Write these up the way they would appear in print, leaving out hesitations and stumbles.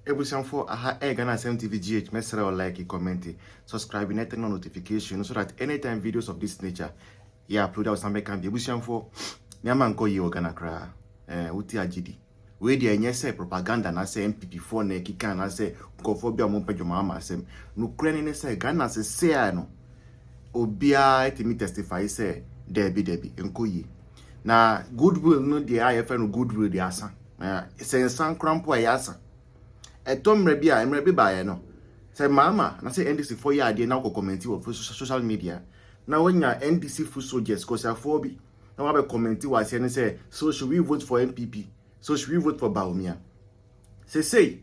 Ebusian for aha Ghana SMTV message or like, comment, subscribe, and turn on notification so that anytime videos of this nature upload out some can be Ebusian for Nyamanko ye Ghana kra uti agidi. We dey enye say propaganda na say MPP for na kika na say kophobia mo pedjo Mahama asem. No kra ne say Ghana say no. Obia etimi testify say debi enkoyi. Na goodwill no dey IFN no goodwill dey asa. Say san crampo ayasa. Etom rebia emrebi bae no. Say Mahama na say NDC for ya dey na ko comment for social media. Na when ya NDC full soldiers cause afobi. Na wa be comment wa say so should we vote for MPP? So should we vote for Baumia? Say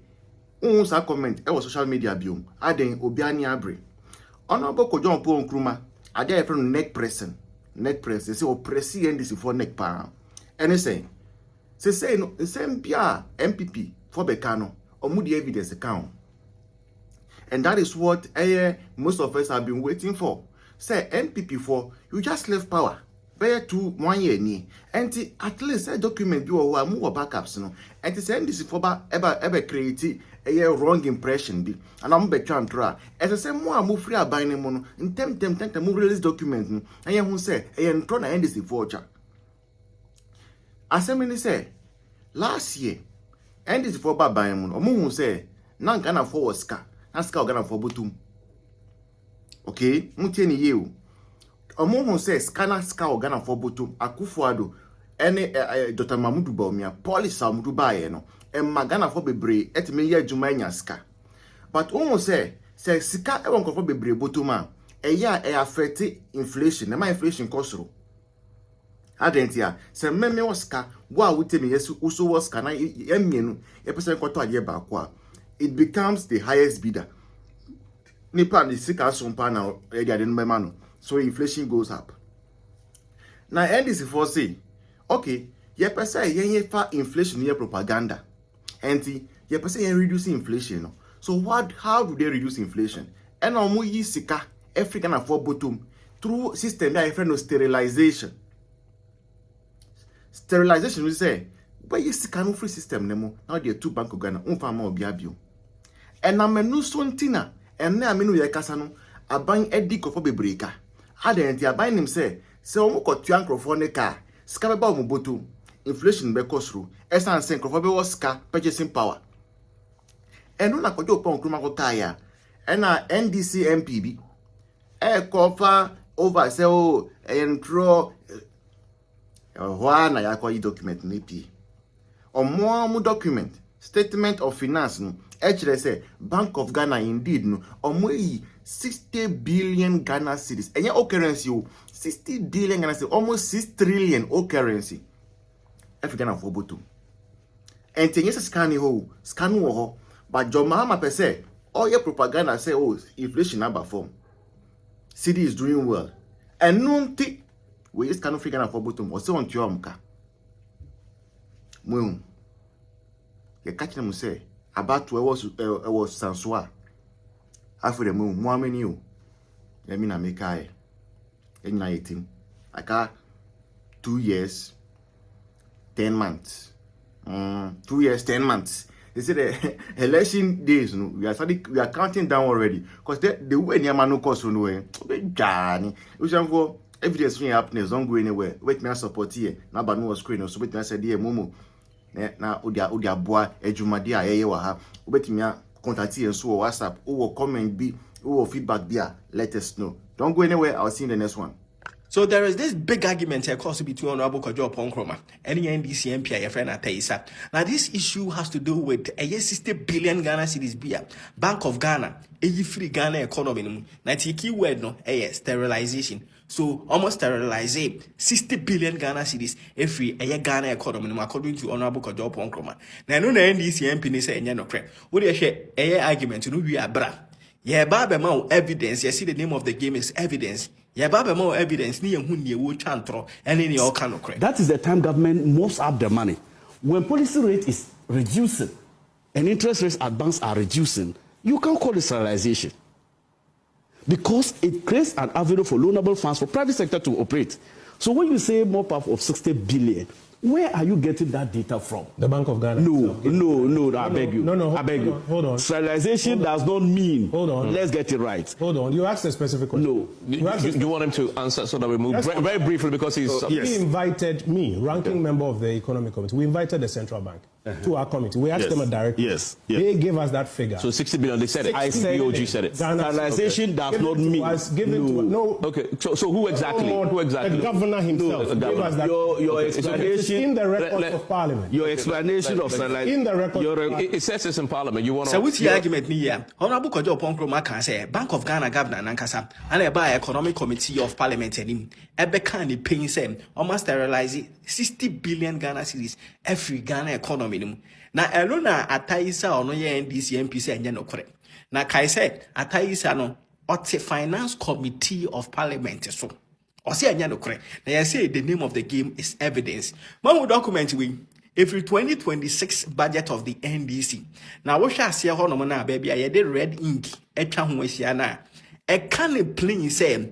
sa comment e was social media biom. Aden obiani abre. Honorable Kojo Oppong Nkrumah ade from neck pressing. Neck press. They say oppressi NDC for neck pa. And say no same pia MPP for Bekano. Omudi evidence account. And that is what most of us have been waiting for. Say MPP for you just left power. Bear 1 year ni. And at least a document you or move backups no. And to send this for ever create a wrong impression be. And I'm be trying to as I say more move free buying mono. In tem move release document. And you who say a trying to end this forger. As I mean say last year. And this for buying mono. Omo say nan Ghana for was ska. Na ska Ghana for butum. Okay, mutieni you. Omo say scanner ska Ghana for butum. Akufuado any Dr. Mamudu Baumia police amudu baye no. And Magana for bebre etime ye adwuma nya ska. But omo say sika e won for bebre botuma. Eya affect inflation. Na my inflation cost ro. Adentia se meme woska wa wutemi yesu uso woska na emienu e pese nkoto ade ba kwa it becomes the highest bidder nipa ni sika sompa na e dia de no no so inflation goes up now NDC for say okay ye pese ye fa inflation ye propaganda enti ye pese ye reduce inflation no so how do they reduce inflation and omo yi sika African na for bottom through system that friend no sterilization. Sterilization we say where you see free system nemo now there 2 Bank of Ghana unfama obiabio and na menu so ntina and na amenu ye kasa no aban edi kofo bebreka adenti aban nim say omo kotua nkrofo ne ka sika be ba omo botu inflation be kosru esan sen nkrofo be wo sika purchasing power enu na Kojo Oppong Nkrumah ko kaya na NDC MPB kofa over say entro na yakwa document nipi omo document statement of finance no say Bank of Ghana indeed no omo yi 60 billion Ghana cedis enye o currency 60 billion Ghana cedis almost 6 trillion o currency African for botu entenye se scan ho but John Mahama per se all your propaganda say inflation number form Cedis is doing well and nonti we just cannot figure out for bottom or so on Tiomka. Moon. You catch them say about to was Sansoa. After the moon, more many you. Let me not make I 18. I got 2 years, 10 months. 2 years, 10 months. They say the election days, no, we are counting down already. Because the way near no cost no way. Johnny. We shall go. Evidence for happiness don't go anywhere. Wait me support here. Na ba no was screen so wait me say dey momo. Na odia boa ejumade a yeye wa ha. Wait me contact here so WhatsApp or comment be or feedback be let us know. Don't go anywhere. I'll see you in the next one. So there is this big argument here caused between Honorable Kojo Oppong Nkrumah and the NDC MP, your friend Taxation. Now this issue has to do with a 60 billion Ghana cedis beer, Bank of Ghana, a free Ghana economy. Now the key word no, sterilization. So almost sterilize 60 billion Ghana cedis every Ghana economy according to Honorable Kojo Oppong Nkrumah. Now no NDC MP say no correct. What do you share argument to know we are bra? Yeah, Baba Mao evidence. You see the name of the game is evidence. Yeah, Baba Mao evidence. Ni who ni wo chantro and any all kind of correct. That is the time government moves up the money. When policy rate is reducing and interest rates at banks are reducing, you can't call it sterilization. Because it creates an avenue for loanable funds for private sector to operate. So when you say more power of 60 billion, Where are you getting that data from? The Bank of Ghana. No, I beg you. I beg you. Hold on. Sterilization does not mean. Hold on. Let's get it right. Hold on. You asked a specific question. No. You want him to answer so that we move very briefly because he's... He invited me, ranking member of the Economic Committee. We invited the Central Bank to our committee. We asked them a direct. Yes. They gave us that figure. So 60 billion, they said it. I said BOG said it. Sterilization does not mean. Okay, so who exactly? The governor himself gave us that. Your explanation in the records of Parliament. Your explanation of sterilization. In the record. It says it's in Parliament. You want to... So what's the argument here? Honorable Kojo Oppong can say Bank of Ghana Governor Nankasa and a by Economic Committee of Parliament and him Ebekani paying them almost sterilize 60 billion Ghana cedis every Ghana economy. Na elona ataisa ono ye NDC MPC enye no kore. Na kai said ataisa no ote Finance Committee of Parliament so. Ose enye no kore. Na you say the name of the game is evidence. Man document we every 2026 budget of the NDC. Now what shall see ho no na baby I did red ink etwa ho asia na. E can plain say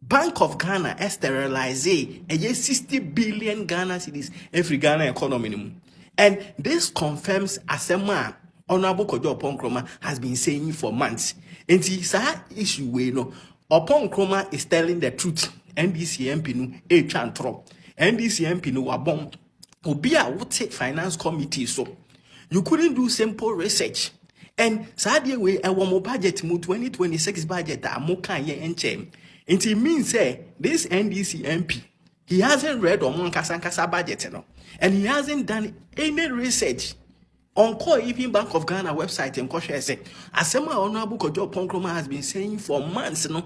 Bank of Ghana sterilize 60 billion Ghana cedis every Ghana economy. And this confirms Asema Honorable Kojo Oppong has been saying for months. And it's a issue where no Oppong is telling the truth. NDC MP no e chantro. NDC MP no wabom. Obia would take finance committee so. You couldn't do simple research. And sadly we a one budget mu 2026 budget a mo kan ye enchem. It means this NDC MP he hasn't read Omon Kasankasa budget no. And he hasn't done any research on call even Bank of Ghana website and Kosher say Asema Honorable Kojo Oppong has been saying for months no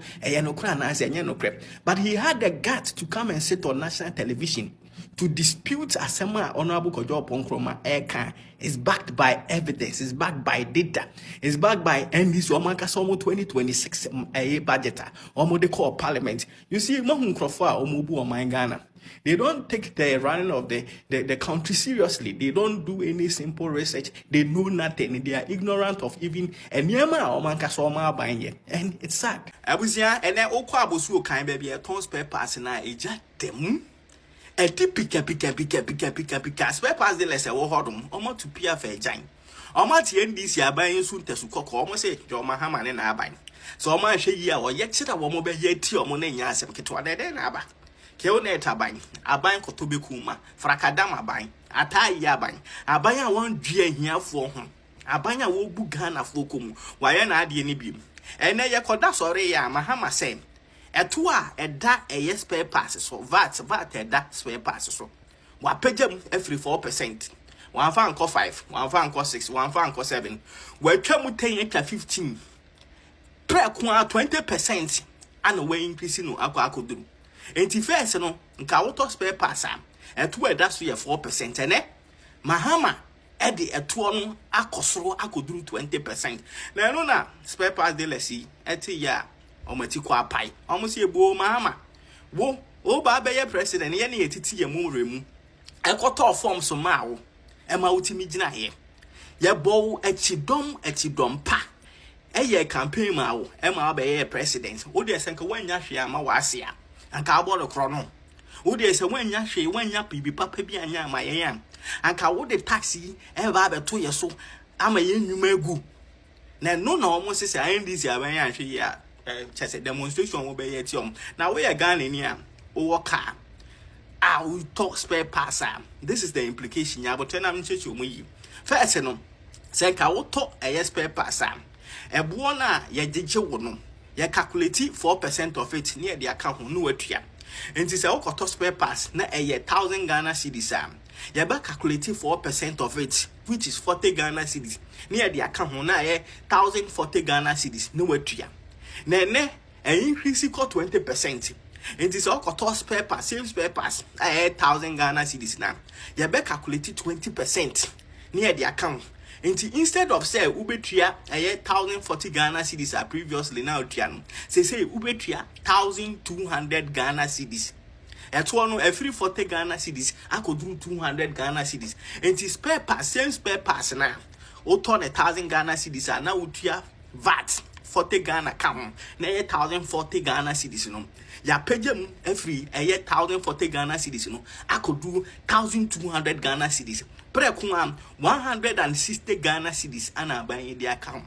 but he had the guts to come and sit on national television to dispute Asema Honorable Kojo Oppong is backed by evidence, is backed by data, is backed by NDC Omankasomo 2026 budget or they call Parliament. You see, Mahun Krofa Omubu or Ghana. They don't take the running of the country seriously. They don't do any simple research. They know nothing. They are ignorant of even a Nyama or Mankasoma buying. And it's sad. Abuzia and then Okwabusu kind baby a tons per person. I them. A pika spare pass the lesser or hodum, almost to Pia Fair Jane. Almost the NDC buying soon to cock almost say your Mahama and Abine. So my share or yet sit a woman be yet tea or money yas and Kitwa then Abba. Keoneta bine, a bine Kotobikuma, Frakadama bine, a tie yabine, a bine 1 year here for him. A bine a wobu Ghana flokum, why an idea beam. And then ya koda sorry ya Mahama say. Etua eda spare passes so VAT eda spare passes so. Wa pejam every 4%. One fan call 5, one fan call 6, one fan call 7. We twa mu 10 15. Pre kwa 20% and we increasing no akwaduru. Enti first no nka woto spare pass am. Etua eda so ye 4% ene. Mahama edi etua no akosoro akoduru 20%. Na no na spare pass de lesi eti ya Omati kwa pai. Almost ye bo Mahama. Wo, o ba be ye president, ye ne titi ye mu remu. E koto form so ma wo. E ma utimi gina ye. Ye bo echidom pa. E ye campaign ma wo. E ma be ye president. Wo de senka wanya hwe ama wa ase a. Anka abo de kro no. Wo de se wanya hwe, wanya bibi papa bi anya ma ye yan. Anka wo de taxi e ba be to ye so ama ye nnwuma egu. Na no na omo se NDC abanya hwe ya. Demonstration will be yet young. Now we are Ghana here. Car. We talk spare pass. This is the implication. Ya but then I'm teaching you. First, no. Say ka wo talk a spare pass. E buona ye gije wono. Ye calculate 4% of it near the account no wetua. Enti say wo talk spare pass na e 1,000 Ghana cedis. Ye ba calculate 4% of it, which is 40 Ghana cedis. Near the account na e 1,040 Ghana cedis no wetua. Nene, increase 20%. It is all cost spare pass, same spare pass. 1,000 Ghana cedis now. You better calculate 20% near the account. Instead of say Ubetria, 1,040 Ghana cedis previously now Trian. Say Ubetria 1,200 Ghana cedis. At one every 40 Ghana cedis, I could do 200 Ghana cedis. And it spare pass, same spare pass now. O turn 1,000 Ghana cedis are now Utria VAT. 1,040 Ghana come. Na 1,040 Ghana cedis no. Ya pejam every 1,040 Ghana cedis no. I could do 1,200 Ghana cedis. Pre-kuma 160 Ghana cedis ana buying their account.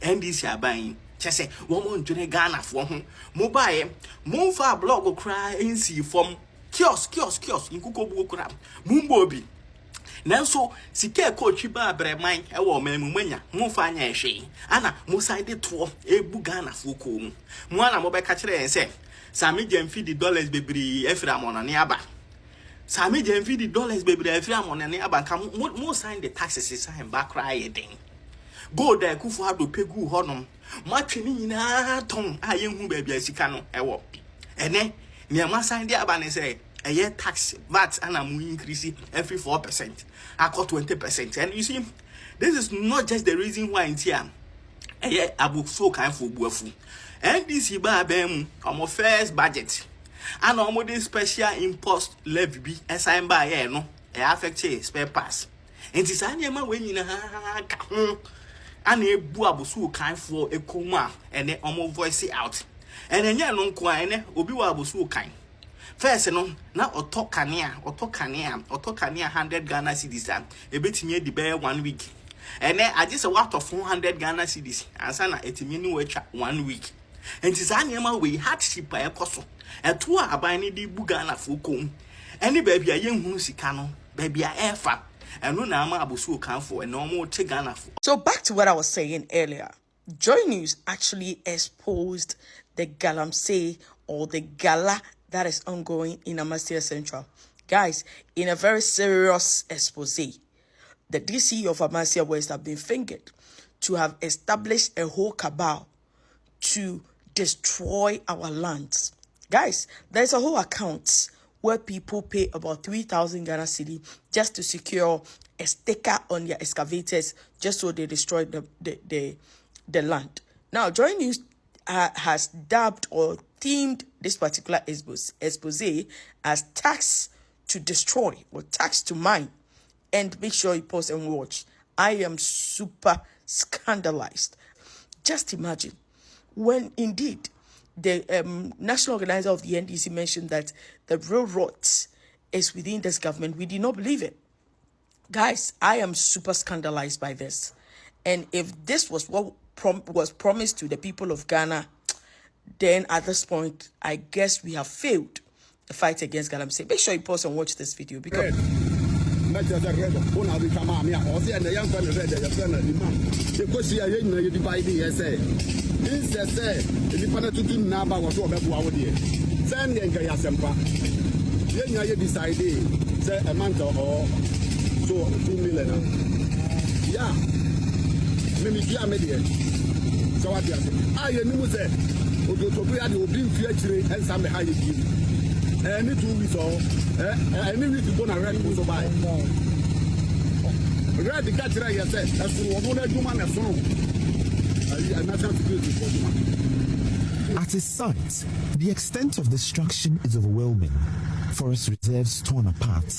And this are buying. Just say, woman, Ghana for him. Mobile, move for a blog or cry in see from kiosk, in Kuko Crab. Mumbobi. Nanso, sike coach ba bremine, a woman, Mumania, Mufanya she. Anna, Muside to a Bugana Fuku. Mwana Moba catcher and say, Sammy Jem feed the dollars baby, Ephraim on a nearby. Sammy Jem feed the dollars baby, Ephraim on a nearby. Come, more sign the taxes and back cry thing. Go there, Kufu have to pay good honor. Matching in a tongue, I am baby, as you can, and then, near my sign the abane say, a year tax, VAT, and I'm increasing every 4%. I got 20%. And you see, this is not just the reason why it's here. A year I book so kind for Buafu. And this is by our first budget. And almost special impost levy, as I'm by no, a affect spare pass. And it's animal when you know. And a buabusu kind for a coma and a almost voice it out. And then ya non quine, obiwabusu kind. First, no, now or talk cania, 100 Ghana cedis, a bit near the bear 1 week. And then I just a lot of 400 Ghana cedis, and sana a mini watch 1 week. And it's animal we had ship by a cosso, and 2 are buying the Bugana Fukum. Any baby a young Musicano, baby a air fat. And no nama abusu can for a normal Ghana. So back to what I was saying earlier. Joy News actually exposed the Galamsey or the gala that is ongoing in Amasia Central. Guys, in a very serious expose, the DC of Amasia West have been fingered to have established a whole cabal to destroy our lands. Guys, there's a whole account where people pay about 3,000 Ghana cedi just to secure a sticker on their excavators, just so they destroy the land. Now, Joy News has dubbed or themed this particular expose as tax to destroy or tax to mine. And make sure you pause and watch. I am super scandalized. Just imagine when indeed the national organizer of the NDC mentioned that the railroad is within this government. We did not believe it. Guys, I am super scandalized by this. And if this was what was promised to the people of Ghana, then at this point, I guess we have failed the fight against Galamsey. Make sure you pause and watch this video because... So 2 million. Yeah. Maybe you are media. So what you say? I knew that. To be at the open future and some high give. And 2 weeks or I need to go and rent to buy. Read the catcher, I said, as to what you man as soon. National security for you. At its site, the extent of destruction is overwhelming. Forest reserves torn apart,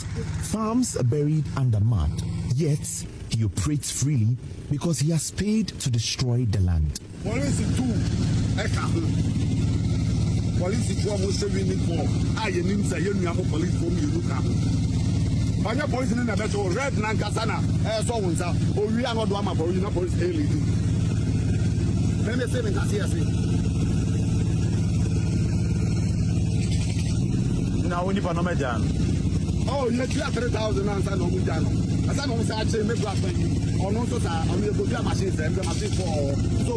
farms are buried under mud, yet he operates freely because he has paid to destroy the land. Police police almost 74. I didn't say you have police for me. Look at Panya police in the metro, red Nankasana, so one's out. Oh, we are not doing my police, not police. Let me say, that's now we need for no median. Oh, you have 3,000 answer no median. As I don't say, make black money. Or no, so I'm going to go machine, the machine for so.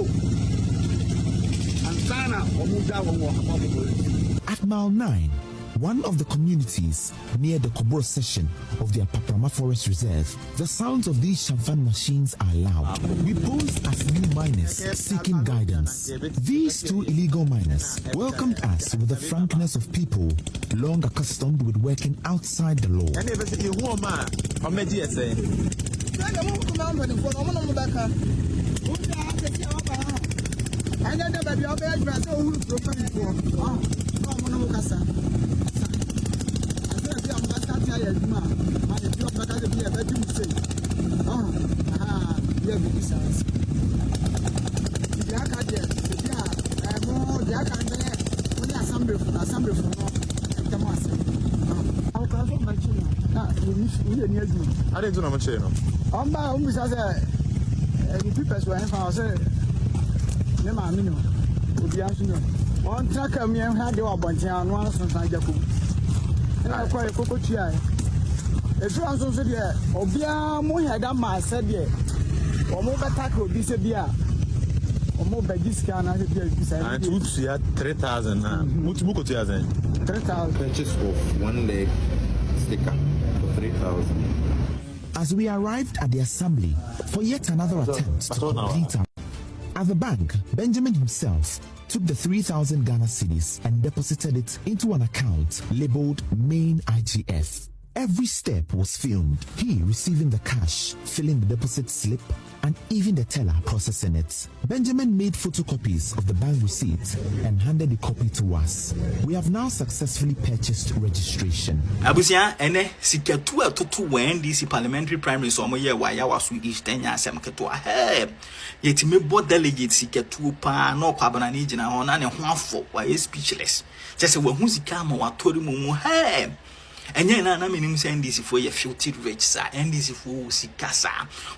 And Sana or Muja or At Mile 9, one of the communities near the Koboro section of the Apaprama Forest Reserve, the sounds of these Chavan machines are loud. We pose as new miners seeking guidance. These 2 illegal miners welcomed us with the frankness of people long accustomed with working outside the law. I didn't do no much, no. I'm by people were found, say, no, I mean, would be answering. One tracker me and had your bunch and one sometimes Jacob. And I quite a cocoa chair. A Francis said, yeah, or Bia Moya Dama said, yeah, or more tackle, this a beer. Or more by this can I And 3,000. Mutubuko 3,000. Purchase of one leg sticker for 3,000. As we arrived at the assembly for yet another attempt to complete our... At the bank, Benjamin himself took the 3,000 Ghana cedis and deposited it into an account labeled Main IGF. Every step was filmed. He receiving the cash, filling the deposit slip, and even the teller processing it. Benjamin made photocopies of the bank receipt and handed the copy to us. We have now successfully purchased registration. Abusia ene siketu atoto when DC parliamentary primary so mo ye wa ya waso east enya asem keto a yetime bo delegate siketu pa na okwabana ni gina ho na ne ho afo wa speechless just we hu sika ma watori mu enye na minim say NDC for ye filthy rich sir NDC for sika sir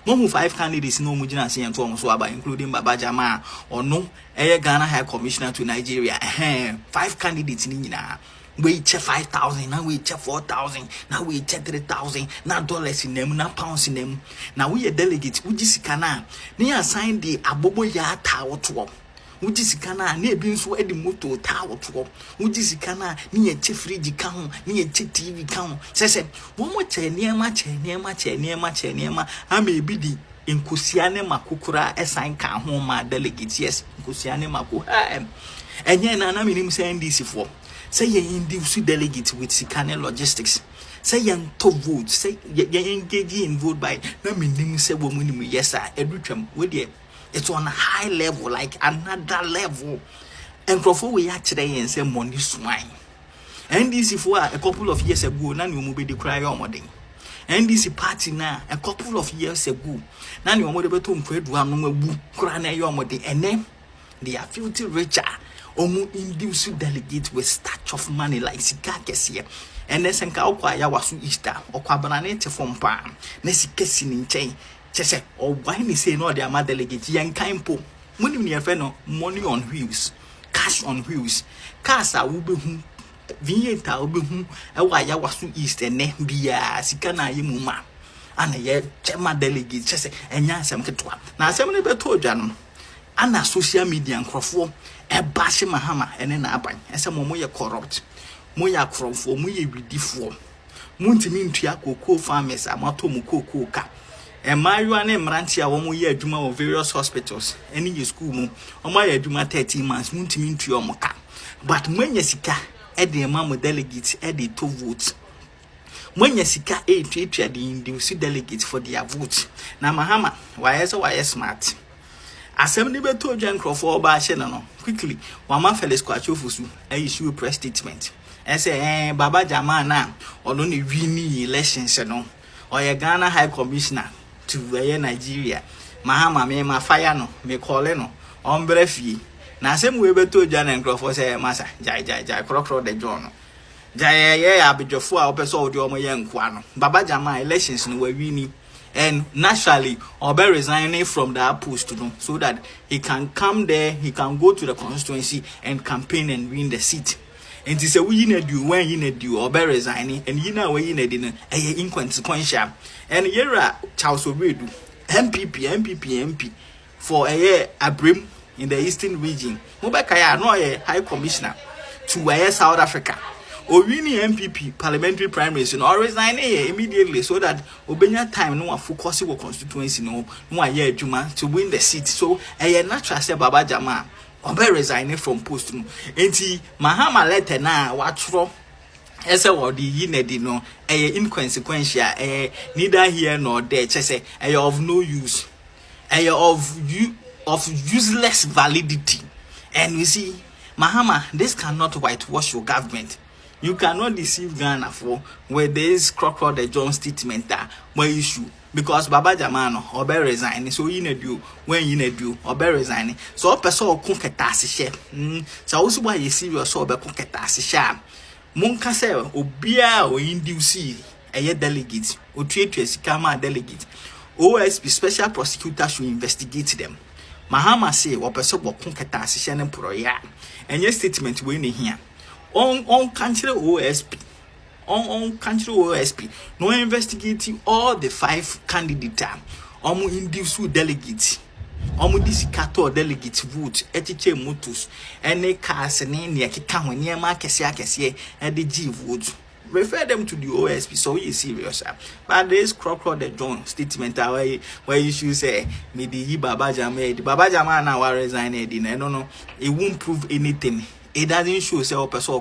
mo 5 candidates no mu gina say ento mo so aba including Baba Jama ono Ghana High Commissioner to Nigeria 5 candidates ni nyina we check 5,000 now we check 4,000 now we check 3,000 now dollars in them now pounds in them now we a delegate we sika na assign the abobo ya tawo Uji sikana ni ebi nso edi moto ta woto uji sikana ni eche fridge ka ho ni eche TV ka ho sese wo mo che niema ama ebi di nkosia ne makokura esan ka ho ma delegate yes nkosia ne mako enye na minim say NDC for say ye induce delegate with sikane logistics say ye to vote say ye engage in vote by na minim say wo munim yes sir edutwam we dey. It's on a high level, like another level. And Crawford we actually and say money swine. NDC for a couple of years ago, none you be the cry on NDC party now a couple of years ago. None you mobile to trade one crane yomodi and then they are filthy richer. Omu induce delegate with stash of money like Sikakes here. And then Sanka Okwaya was Easter or Quabanate from Palm. Nessi in chain. Chese or why me say no their delegate yan kaimpo money near feno money on wheels cash on wheels cars are will be vieta will be why ya wasu east and ne bia sikana yimuma and ye chema delegate chese enya asem ketwa na asem ne beto dwanom ana social media nkrofo e bash Mahama ene na aban ese mo ye corrupt mo ya krofo mo ye widifo mo ntimi ntua kokoo farmers amato mo kokoo ka Mayua ne mranti a womo ye adwuma of various hospitals any school mu omo ye adwuma 13 months muntimi ntua omoka but mwenya sika e de ema delegate e de to vote mwenya sika e twetwa de induce delegate for their vote na Mahama why smart asem ni beto dwan crofo ba hye no quickly wama Felix Kwachofusu e issue press statement e say Baba Jama na ono ne win elections no oye Ghana High Commissioner to Nigeria. Mahama me ma fire no me call no ombre fi na asem we beto dwan en crofo say masa jai krokro de john jai ye abedwofo a opeso odi omo ye nkoa no Baba Jama elections no we win and naturally obe resigning from that post no so that he can come there, he can go to the constituency and campaign and win the seat. And he say we na do when you na do obe resigning and you na we na di no inconsequential. And yera Charles Obedu MP for a Abrim in the eastern region. Mobekaya no a high commissioner to South Africa. Or winning MPP parliamentary primaries and always resign immediately so that Obenya time no one focus on constituency no year Juma to win the seat. So a natural say Baba Jama obe resigning from post no. Enti Mahama letter na watro ese wodi yinedi no inconsequential neither here nor there say of no use of useless validity. And we see Mahama, this cannot whitewash your government. You cannot deceive Ghana for with this crocodile John statement that my issue. Because Baba Jamano or be resign, so you need you when you need you or be resigning. So a person or cook at share. So also why you see your soul be cook at share. Monka say obia or induce a delegate or treat to a scammer delegate. OSP special prosecutor should investigate them. Mahama say or person or cook at share and proya. And your statement when here. On country OSP. On country OSP, no investigating all the 5 candidates. Induce delegates. Disikator delegates vote. Etiche motus. Any cars and any account when near Markesia and the G vote. Refer them to the OSP, so you serious. But there's crocodile John statement where you should say, maybe Baba Jama now resign. No, it won't prove anything. It doesn't show say a person